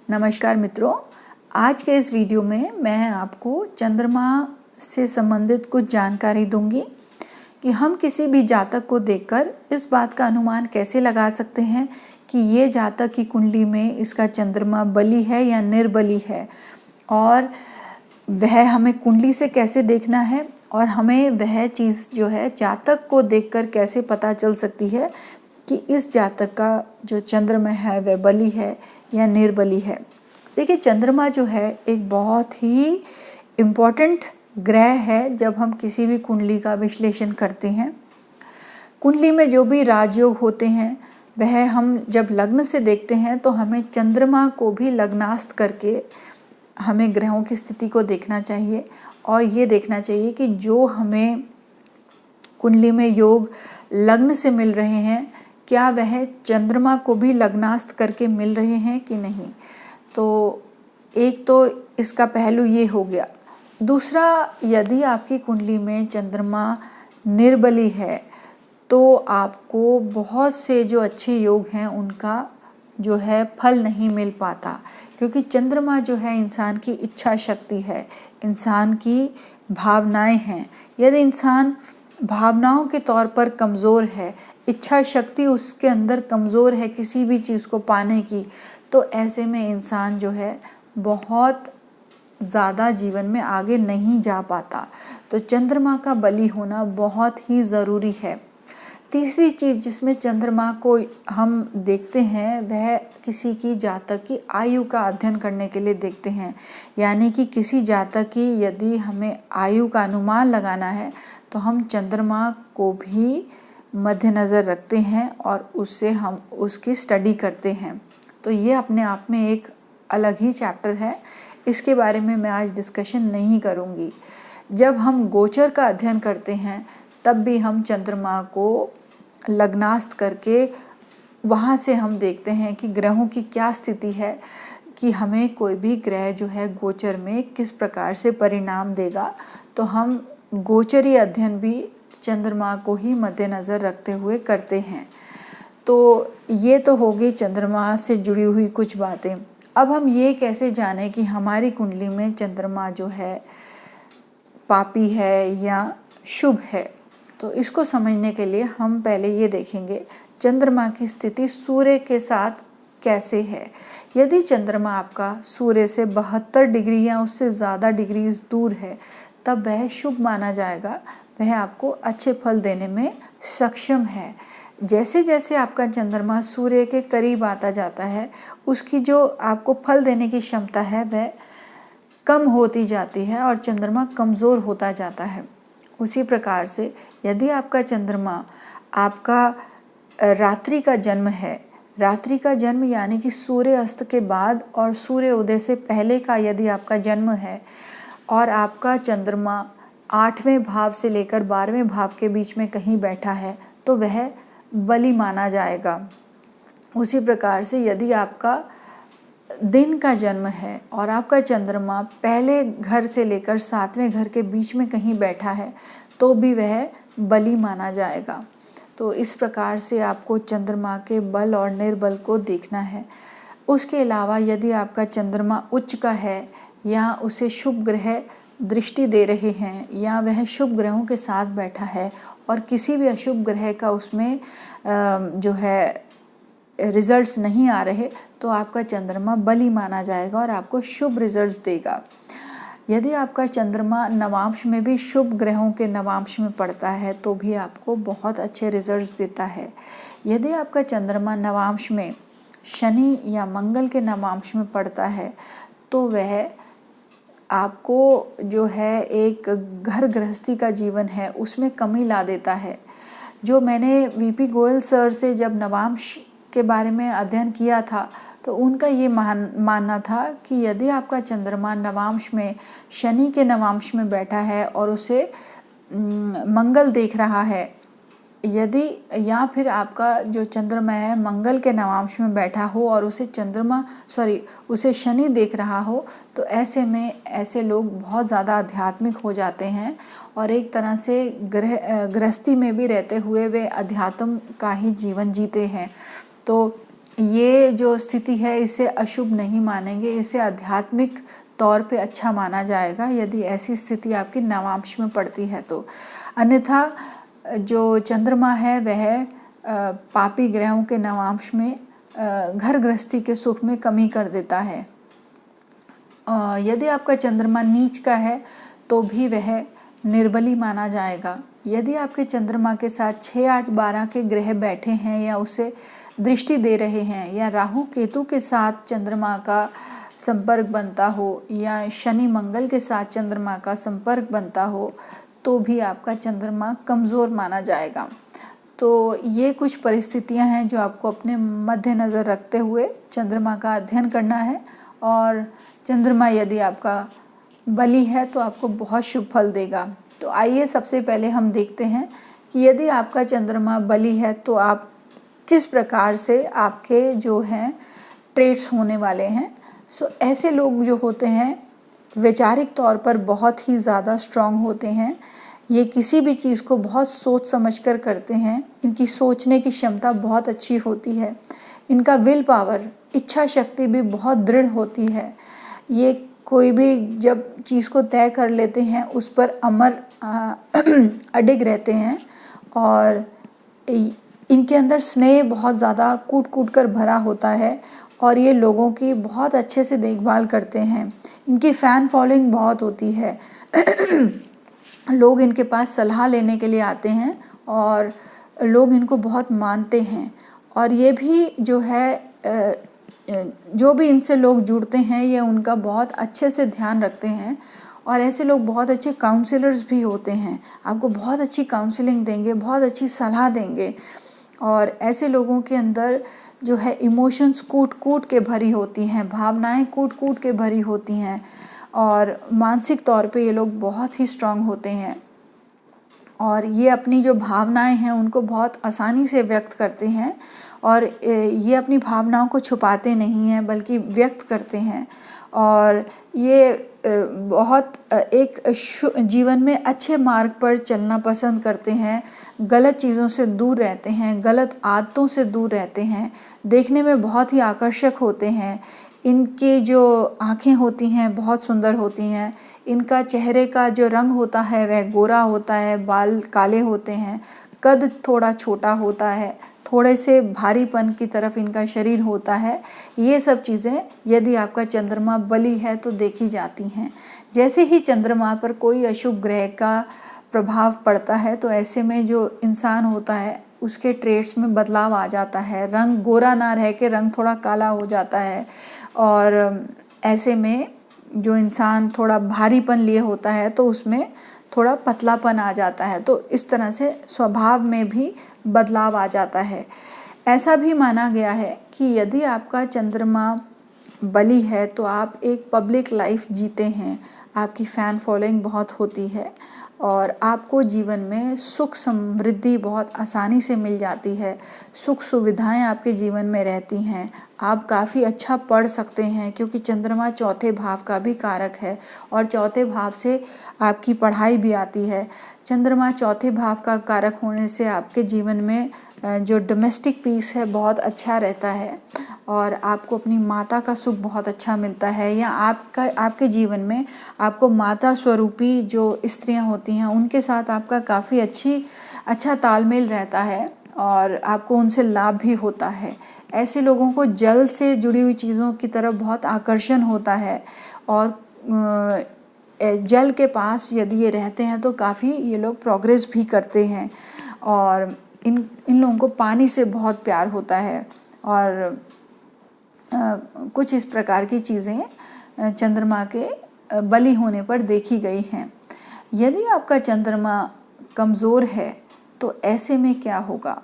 नमस्कार मित्रों, आज के इस वीडियो में मैं आपको चंद्रमा से संबंधित कुछ जानकारी दूंगी कि हम किसी भी जातक को देखकर इस बात का अनुमान कैसे लगा सकते हैं कि ये जातक की कुंडली में इसका चंद्रमा बली है या निर्बली है, और वह हमें कुंडली से कैसे देखना है और हमें वह चीज़ जो है जातक को देखकर कैसे पता चल सकती है कि इस जातक का जो चंद्रमा है वह बली है या निर्बली है। देखिए, चंद्रमा जो है एक बहुत ही इम्पॉर्टेंट ग्रह है जब हम किसी भी कुंडली का विश्लेषण करते हैं। कुंडली में जो भी राजयोग होते हैं वह हम जब लग्न से देखते हैं तो हमें चंद्रमा को भी लग्नास्त करके हमें ग्रहों की स्थिति को देखना चाहिए और ये देखना चाहिए कि जो हमें कुंडली में योग लग्न से मिल रहे हैं क्या वह चंद्रमा को भी लग्नास्त करके मिल रहे हैं कि नहीं। तो एक तो इसका पहलू ये हो गया। दूसरा, यदि आपकी कुंडली में चंद्रमा निर्बली है तो आपको बहुत से जो अच्छे योग हैं उनका जो है फल नहीं मिल पाता, क्योंकि चंद्रमा जो है इंसान की इच्छा शक्ति है, इंसान की भावनाएं हैं। यदि इंसान भावनाओं के तौर पर कमज़ोर है, इच्छा शक्ति उसके अंदर कमज़ोर है किसी भी चीज़ को पाने की, तो ऐसे में इंसान जो है बहुत ज़्यादा जीवन में आगे नहीं जा पाता। तो चंद्रमा का बली होना बहुत ही ज़रूरी है। तीसरी चीज़ जिसमें चंद्रमा को हम देखते हैं वह किसी की जातक की आयु का अध्ययन करने के लिए देखते हैं। यानी कि किसी जातक की यदि हमें आयु का अनुमान लगाना है तो हम चंद्रमा को भी मद्देनज़र रखते हैं और उससे हम उसकी स्टडी करते हैं। तो ये अपने आप में एक अलग ही चैप्टर है, इसके बारे में मैं आज डिस्कशन नहीं करूँगी। जब हम गोचर का अध्ययन करते हैं तब भी हम चंद्रमा को लग्नास्त करके वहाँ से हम देखते हैं कि ग्रहों की क्या स्थिति है, कि हमें कोई भी ग्रह जो है गोचर में किस प्रकार से परिणाम देगा। तो हम गोचरी अध्ययन भी चंद्रमा को ही मद्देनज़र रखते हुए करते हैं। तो ये तो हो गई चंद्रमा से जुड़ी हुई कुछ बातें। अब हम ये कैसे जानें कि हमारी कुंडली में चंद्रमा जो है पापी है या शुभ है। तो इसको समझने के लिए हम पहले ये देखेंगे चंद्रमा की स्थिति सूर्य के साथ कैसे है। यदि चंद्रमा आपका सूर्य से 72 डिग्री या उससे ज़्यादा डिग्री दूर है तब वह शुभ माना जाएगा, वह आपको अच्छे फल देने में सक्षम है। जैसे जैसे आपका चंद्रमा सूर्य के करीब आता जाता है उसकी जो आपको फल देने की क्षमता है वह कम होती जाती है और चंद्रमा कमज़ोर होता जाता है। उसी प्रकार से यदि आपका चंद्रमा आपका रात्रि का जन्म है, रात्रि का जन्म यानी कि सूर्य अस्त के बाद और सूर्य उदय से पहले का यदि आपका जन्म है और आपका चंद्रमा 8वें भाव से लेकर 12वें भाव के बीच में कहीं बैठा है तो वह बली माना जाएगा। उसी प्रकार से यदि आपका दिन का जन्म है और आपका चंद्रमा पहले घर से लेकर 7वें घर के बीच में कहीं बैठा है तो भी वह बली माना जाएगा। तो इस प्रकार से आपको चंद्रमा के बल और निर्बल को देखना है। उसके अलावा यदि आपका चंद्रमा उच्च का है या उसे शुभ ग्रह दृष्टि दे रहे हैं या वह शुभ ग्रहों के साथ बैठा है और किसी भी अशुभ ग्रह का उसमें जो है रिजल्ट्स नहीं आ रहे तो आपका चंद्रमा बली माना जाएगा और आपको शुभ रिजल्ट्स देगा। यदि आपका चंद्रमा नवांश में भी शुभ ग्रहों के नवांश में पड़ता है तो भी आपको बहुत अच्छे रिजल्ट्स देता है। यदि आपका चंद्रमा नवांश में शनि या मंगल के नवांश में पड़ता है तो वह आपको जो है एक घर गृहस्थी का जीवन है उसमें कमी ला देता है। जो मैंने वीपी गोयल सर से जब नवांश के बारे में अध्ययन किया था तो उनका ये मानना था कि यदि आपका चंद्रमा नवांश में शनि के नवांश में बैठा है और उसे मंगल देख रहा है, यदि या फिर आपका जो चंद्रमा है मंगल के नवांश में बैठा हो और उसे शनि देख रहा हो, तो ऐसे में ऐसे लोग बहुत ज़्यादा आध्यात्मिक हो जाते हैं और एक तरह से गृहस्थी में भी रहते हुए वे अध्यात्म का ही जीवन जीते हैं। तो ये जो स्थिति है इसे अशुभ नहीं मानेंगे, इसे आध्यात्मिक तौर पे अच्छा माना जाएगा यदि ऐसी स्थिति आपकी नवांश में पड़ती है तो। अन्यथा जो चंद्रमा है वह पापी ग्रहों के नवांश में घर गृहस्थी के सुख में कमी कर देता है। यदि आपका चंद्रमा नीच का है तो भी वह निर्बली माना जाएगा। यदि आपके चंद्रमा के साथ 6, 8, 12 के ग्रह बैठे हैं या उसे दृष्टि दे रहे हैं, या राहु केतु के साथ चंद्रमा का संपर्क बनता हो, या शनि मंगल के साथ चंद्रमा का संपर्क बनता हो, तो भी आपका चंद्रमा कमज़ोर माना जाएगा। तो ये कुछ परिस्थितियां हैं जो आपको अपने मद्देनज़र रखते हुए चंद्रमा का अध्ययन करना है। और चंद्रमा यदि आपका बली है तो आपको बहुत शुभ फल देगा। तो आइए सबसे पहले हम देखते हैं कि यदि आपका चंद्रमा बली है तो आप किस प्रकार से आपके जो हैं ट्रेट्स होने वाले हैं। ऐसे लोग जो होते हैं वैचारिक तौर पर बहुत ही ज़्यादा स्ट्रांग होते हैं। ये किसी भी चीज़ को बहुत सोच समझकर करते हैं। इनकी सोचने की क्षमता बहुत अच्छी होती है। इनका विल पावर, इच्छा शक्ति भी बहुत दृढ़ होती है। ये कोई भी जब चीज़ को तय कर लेते हैं उस पर अमर अडिग रहते हैं। और इनके अंदर स्नेह बहुत ज़्यादा कूट कूट कर भरा होता है और ये लोगों की बहुत अच्छे से देखभाल करते हैं। इनकी फ़ैन फॉलोइंग बहुत होती है। लोग इनके पास सलाह लेने के लिए आते हैं और लोग इनको बहुत मानते हैं। और ये भी जो है जो भी इनसे लोग जुड़ते हैं ये उनका बहुत अच्छे से ध्यान रखते हैं। और ऐसे लोग बहुत अच्छे काउंसलर्स भी होते हैं, आपको बहुत अच्छी काउंसलिंग देंगे, बहुत अच्छी सलाह देंगे। और ऐसे लोगों के अंदर जो है इमोशंस कूट कूट के भरी होती हैं, भावनाएं कूट कूट के भरी होती हैं। और मानसिक तौर पे ये लोग बहुत ही स्ट्रांग होते हैं और ये अपनी जो भावनाएं हैं उनको बहुत आसानी से व्यक्त करते हैं। और ये अपनी भावनाओं को छुपाते नहीं हैं बल्कि व्यक्त करते हैं। और ये बहुत एक जीवन में अच्छे मार्ग पर चलना पसंद करते हैं, गलत चीज़ों से दूर रहते हैं, गलत आदतों से दूर रहते हैं, देखने में बहुत ही आकर्षक होते हैं। इनके जो आँखें होती हैं बहुत सुंदर होती हैं। इनका चेहरे का जो रंग होता है वह गोरा होता है, बाल काले होते हैं, कद थोड़ा छोटा होता है, थोड़े से भारीपन की तरफ इनका शरीर होता है। ये सब चीज़ें यदि आपका चंद्रमा बली है तो देखी जाती हैं। जैसे ही चंद्रमा पर कोई अशुभ ग्रह का प्रभाव पड़ता है तो ऐसे में जो इंसान होता है उसके ट्रेट्स में बदलाव आ जाता है। रंग गोरा ना रह के रंग थोड़ा काला हो जाता है। और ऐसे में जो इंसान थोड़ा भारीपन लिए होता है तो उसमें थोड़ा पतलापन आ जाता है। तो इस तरह से स्वभाव में भी बदलाव आ जाता है। ऐसा भी माना गया है कि यदि आपका चंद्रमा बली है तो आप एक पब्लिक लाइफ जीते हैं, आपकी फ़ैन फॉलोइंग बहुत होती है और आपको जीवन में सुख समृद्धि बहुत आसानी से मिल जाती है। सुख सुविधाएं आपके जीवन में रहती हैं। आप काफ़ी अच्छा पढ़ सकते हैं क्योंकि चंद्रमा चौथे भाव का भी कारक है और चौथे भाव से आपकी पढ़ाई भी आती है। चंद्रमा चौथे भाव का कारक होने से आपके जीवन में जो डोमेस्टिक पीस है बहुत अच्छा रहता है और आपको अपनी माता का सुख बहुत अच्छा मिलता है। या आपके जीवन में आपको माता स्वरूपी जो स्त्रियां होती हैं उनके साथ आपका काफ़ी अच्छा तालमेल रहता है और आपको उनसे लाभ भी होता है। ऐसे लोगों को जल से जुड़ी हुई चीज़ों की तरफ बहुत आकर्षण होता है और जल के पास यदि ये रहते हैं तो काफ़ी ये लोग प्रोग्रेस भी करते हैं। और इन लोगों को पानी से बहुत प्यार होता है। और कुछ इस प्रकार की चीज़ें चंद्रमा के बली होने पर देखी गई हैं। यदि आपका चंद्रमा कमज़ोर है तो ऐसे में क्या होगा?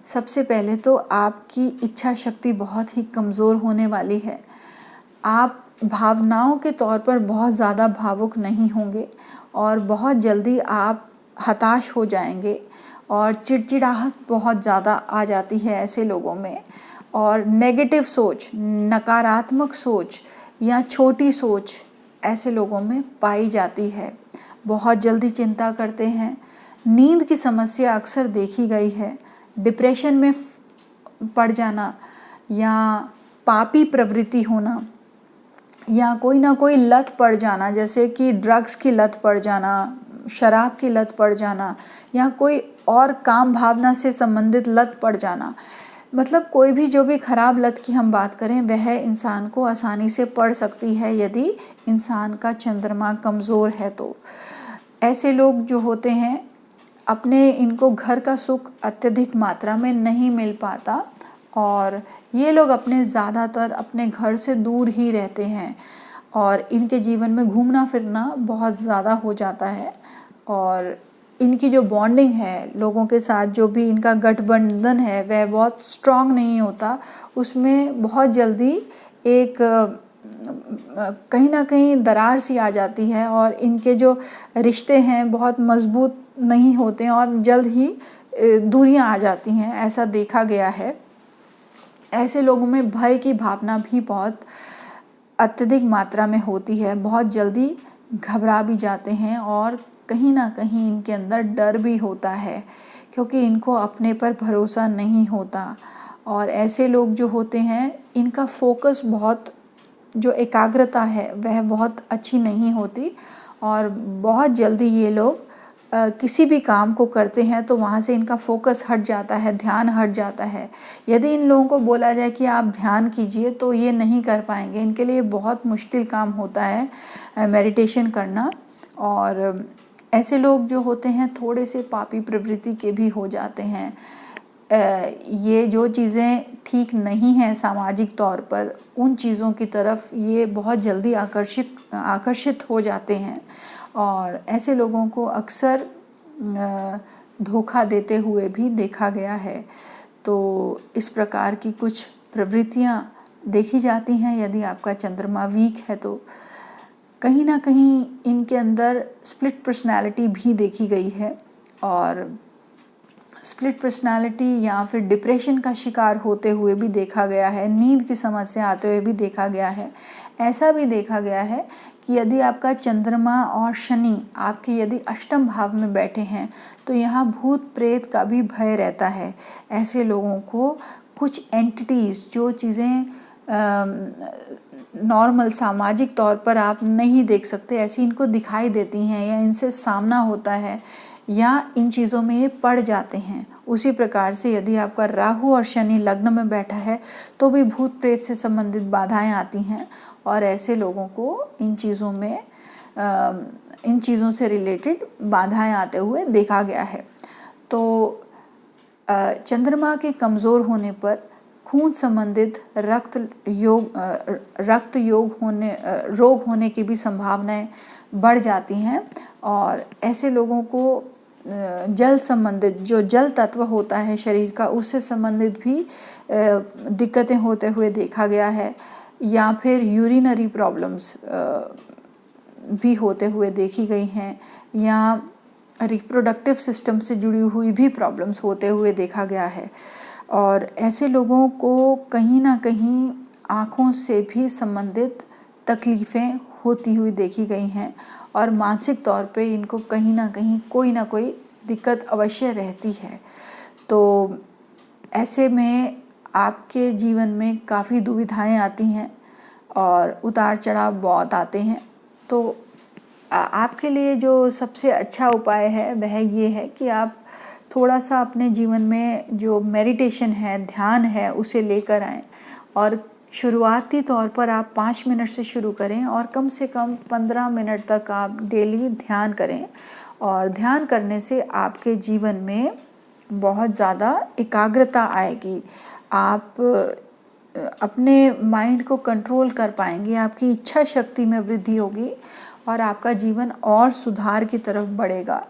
सबसे पहले तो आपकी इच्छा शक्ति बहुत ही कमज़ोर होने वाली है। आप भावनाओं के तौर पर बहुत ज़्यादा भावुक नहीं होंगे और बहुत जल्दी आप हताश हो जाएंगे और चिड़चिड़ाहट बहुत ज़्यादा आ जाती है ऐसे लोगों में। और नेगेटिव सोच, नकारात्मक सोच या छोटी सोच ऐसे लोगों में पाई जाती है। बहुत जल्दी चिंता करते हैं। नींद की समस्या अक्सर देखी गई है। डिप्रेशन में पड़ जाना या पापी प्रवृत्ति होना या कोई ना कोई लत पड़ जाना, जैसे कि ड्रग्स की लत पड़ जाना, शराब की लत पड़ जाना या कोई और काम भावना से संबंधित लत पड़ जाना, मतलब कोई भी जो भी खराब लत की हम बात करें वह इंसान को आसानी से पड़ सकती है यदि इंसान का चंद्रमा कमज़ोर है। तो ऐसे लोग जो होते हैं अपने इनको घर का सुख अत्यधिक मात्रा में नहीं मिल पाता और ये लोग ज़्यादातर अपने घर से दूर ही रहते हैं और इनके जीवन में घूमना फिरना बहुत ज़्यादा हो जाता है और इनकी जो बॉन्डिंग है लोगों के साथ, जो भी इनका गठबंधन है वह बहुत स्ट्रांग नहीं होता, उसमें बहुत जल्दी एक कहीं ना कहीं दरार सी आ जाती है और इनके जो रिश्ते हैं बहुत मजबूत नहीं होते हैं और जल्द ही दूरियां आ जाती हैं, ऐसा देखा गया है। ऐसे लोगों में भय की भावना भी बहुत अत्यधिक मात्रा में होती है, बहुत जल्दी घबरा भी जाते हैं और कहीं ना कहीं इनके अंदर डर भी होता है क्योंकि इनको अपने पर भरोसा नहीं होता। और ऐसे लोग जो होते हैं इनका फोकस बहुत, जो एकाग्रता है वह बहुत अच्छी नहीं होती और बहुत जल्दी ये लोग किसी भी काम को करते हैं तो वहाँ से इनका फोकस हट जाता है, ध्यान हट जाता है। यदि इन लोगों को बोला जाए कि आप ध्यान कीजिए तो ये नहीं कर पाएंगे, इनके लिए बहुत मुश्किल काम होता है मेडिटेशन करना। और ऐसे लोग जो होते हैं थोड़े से पापी प्रवृत्ति के भी हो जाते हैं। ये जो चीज़ें ठीक नहीं हैं सामाजिक तौर पर, उन चीज़ों की तरफ ये बहुत जल्दी आकर्षित हो जाते हैं और ऐसे लोगों को अक्सर धोखा देते हुए भी देखा गया है। तो इस प्रकार की कुछ प्रवृत्तियां देखी जाती हैं यदि आपका चंद्रमा वीक है तो। कहीं ना कहीं इनके अंदर स्प्लिट पर्सनालिटी भी देखी गई है और स्प्लिट पर्सनालिटी या फिर डिप्रेशन का शिकार होते हुए भी देखा गया है, नींद की समस्या आते हुए भी देखा गया है। ऐसा भी देखा गया है कि यदि आपका चंद्रमा और शनि आपके यदि अष्टम भाव में बैठे हैं तो यहाँ भूत प्रेत का भी भय रहता है। ऐसे लोगों को कुछ एंटिटीज़, जो चीज़ें नॉर्मल सामाजिक तौर पर आप नहीं देख सकते, ऐसी इनको दिखाई देती हैं या इनसे सामना होता है या इन चीज़ों में ये पड़ जाते हैं। उसी प्रकार से यदि आपका राहु और शनि लग्न में बैठा है तो भी भूत प्रेत से संबंधित बाधाएं आती हैं और ऐसे लोगों को इन चीज़ों से रिलेटेड बाधाएं आते हुए देखा गया है। तो चंद्रमा के कमज़ोर होने पर खून संबंधित रोग होने की भी संभावनाएं बढ़ जाती हैं और ऐसे लोगों को जल संबंधित, जो जल तत्व होता है शरीर का, उससे संबंधित भी दिक्कतें होते हुए देखा गया है या फिर यूरिनरी प्रॉब्लम्स भी होते हुए देखी गई हैं या रिप्रोडक्टिव सिस्टम से जुड़ी हुई भी प्रॉब्लम्स होते हुए देखा गया है। और ऐसे लोगों को कहीं ना कहीं आँखों से भी संबंधित तकलीफ़ें होती हुई देखी गई हैं और मानसिक तौर पे इनको कहीं ना कहीं कोई ना कोई दिक्कत अवश्य रहती है। तो ऐसे में आपके जीवन में काफ़ी दुविधाएं आती हैं और उतार चढ़ाव बहुत आते हैं। तो आपके लिए जो सबसे अच्छा उपाय है वह ये है कि आप थोड़ा सा अपने जीवन में जो मेडिटेशन है, ध्यान है, उसे लेकर आएँ और शुरुआती तौर पर आप 5 मिनट से शुरू करें और कम से कम 15 मिनट तक आप डेली ध्यान करें। और ध्यान करने से आपके जीवन में बहुत ज़्यादा एकाग्रता आएगी, आप अपने माइंड को कंट्रोल कर पाएंगे, आपकी इच्छा शक्ति में वृद्धि होगी और आपका जीवन और सुधार की तरफ बढ़ेगा।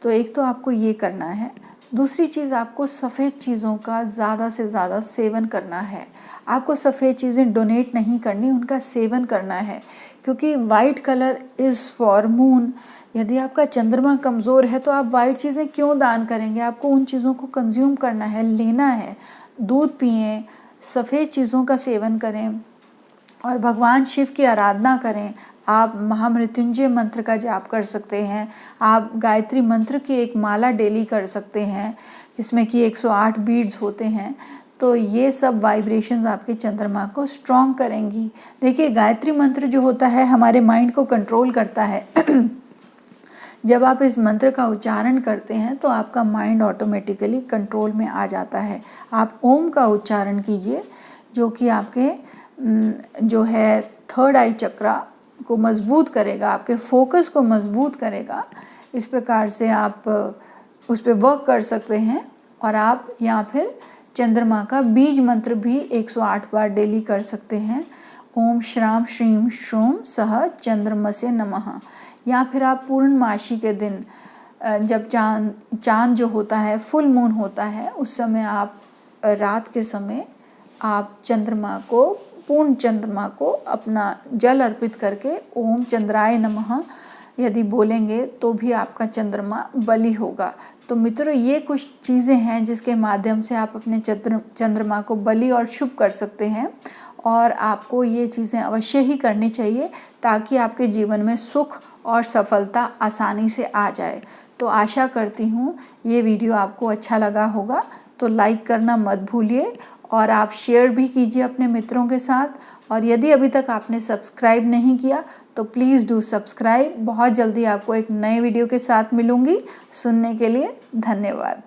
तो एक तो आपको ये करना है। दूसरी चीज़, आपको सफ़ेद चीज़ों का ज़्यादा से ज़्यादा सेवन करना है। आपको सफ़ेद चीज़ें डोनेट नहीं करनी, उनका सेवन करना है, क्योंकि white colour is for moon. यदि आपका चंद्रमा कमज़ोर है तो आप वाइट चीज़ें क्यों दान करेंगे? आपको उन चीज़ों को कंज्यूम करना है, लेना है। दूध पिएं, सफ़ेद चीज़ों का सेवन करें और भगवान शिव की आराधना करें। आप महामृत्युंजय मंत्र का जाप कर सकते हैं, आप गायत्री मंत्र की एक माला डेली कर सकते हैं जिसमें कि 108 बीड्स होते हैं। तो ये सब वाइब्रेशंस आपके चंद्रमा को स्ट्रॉन्ग करेंगी। देखिए, गायत्री मंत्र जो होता है हमारे माइंड को कंट्रोल करता है। जब आप इस मंत्र का उच्चारण करते हैं तो आपका माइंड ऑटोमेटिकली कंट्रोल में आ जाता है। आप ओम का उच्चारण कीजिए, जो कि आपके जो है थर्ड आई चक्रा को मजबूत करेगा, आपके फोकस को मजबूत करेगा। इस प्रकार से आप उस पर वर्क कर सकते हैं। और आप या फिर चंद्रमा का बीज मंत्र भी 108 बार डेली कर सकते हैं। ओम श्राम श्रीम श्रोम सह चंद्रमसे नमः। या फिर आप पूर्णमासी के दिन जब चांद जो होता है, फुल मून होता है, उस समय आप रात के समय आप चंद्रमा को, पूर्ण चंद्रमा को अपना जल अर्पित करके ओम चंद्राय नमः यदि बोलेंगे तो भी आपका चंद्रमा बली होगा। तो मित्रों, ये कुछ चीज़ें हैं जिसके माध्यम से आप अपने चंद्रमा को बली और शुभ कर सकते हैं। और आपको ये चीज़ें अवश्य ही करनी चाहिए ताकि आपके जीवन में सुख और सफलता आसानी से आ जाए। तो आशा करती हूँ ये वीडियो आपको अच्छा लगा होगा। तो लाइक करना मत भूलिए और आप शेयर भी कीजिए अपने मित्रों के साथ। और यदि अभी तक आपने सब्सक्राइब नहीं किया तो प्लीज़ डू सब्सक्राइब। बहुत जल्दी आपको एक नए वीडियो के साथ मिलूँगी। सुनने के लिए धन्यवाद।